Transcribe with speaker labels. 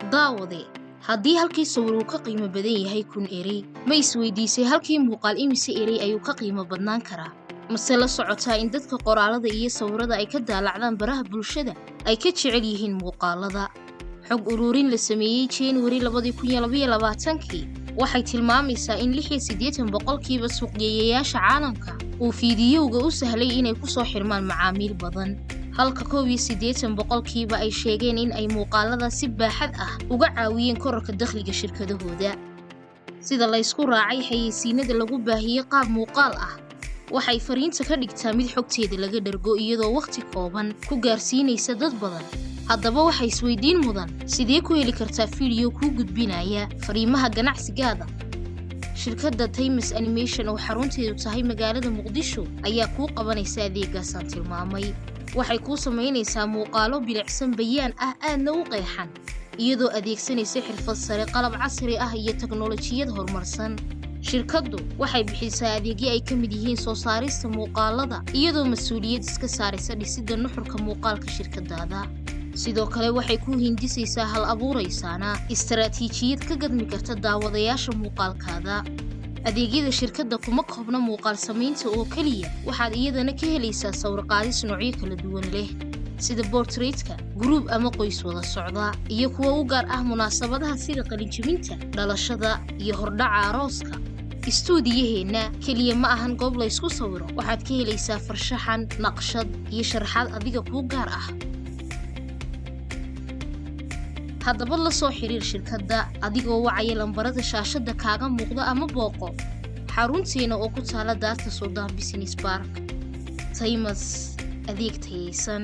Speaker 1: daawade haddii halkii sawir uu ka qiimo badan yahay kun erey ma isweydiisay halkii muuqaal imise erey ayuu ka qiimo badnaan karaa mase la socotaa in dadka qoraalada iyo sawirada ay ka daalacdaan baraha bulshada ay ka jecel yihiin muuqaalada xog ururin la sameeyey January 2022 waxay tilmaamaysaa in 86% suuqgeeyayaasha caalamka uu fiidiyowga u sahlay inay ku soo xirmaan macaamiil badan halka 80% ay sheegeen in ay muuqaalada si baaxad ah uga caawiyeen kororka dakhliga shirkadahooda sida la isku raacay xayeysiinada lagu baahiyay qaab muuqaal ah waxay fariinta ka dhigtaa mid xogteeda laga dhargo iyadoo waqti kooban ku gaarsiinaysa dad badan haddaba waxay isweydiin mudan sidee ku heli kartaa fiidiyo ku gudbinaya fariimaha ganacsigaada shirkadda Times Animation oo xarunteedu tahay magaalada Muqdisho ayaa ku qabanaysa adeeggaasaan tilmaamay waxay ku sameynaysaa muuqaalo bilicsan bayaan ah aadna u qeexan iyadoo adeegsanaysa xirfad sare qalab casri ah iyo teknoolojiyad horumarsan shirkaddu waxay bixisaa adeegyo ay ka mid yihiin soo saarista muuqaalada iyadoo mas'uuliyad iska saaraysa dhisidda nuxurka muuqaalka shirkadaada sidoo kale waxay ku hindisaysaa hal abuuraysaana istaraatiijiyad ka gadmi karta daawadayaasha muuqaalkaada adeegyada shirkadda kuma koobna muuqaal samaynta oo kaliya waxaad iyadana ka helaysaa sawir qaadis noocyo kala duwan leh sida portraitka group ama qoys wada socda iyo kuwa u gaar ah munaasabadaha sida qalinjibinta dhalashada iyo hordhaca arooska istuudiyaheena kaliya ma ahan goob la isku sawiro waxaad ka helaysaa farshaxan naqshad iyo sharaxaad adiga ku gaar ah haddaba la soo xiriir shirkadda adigoo wacaya lambarada shaashada kaaga muuqda ama booqo xarunteena oo ku taala daarta Sudan Business Park Times adeeg tayeysan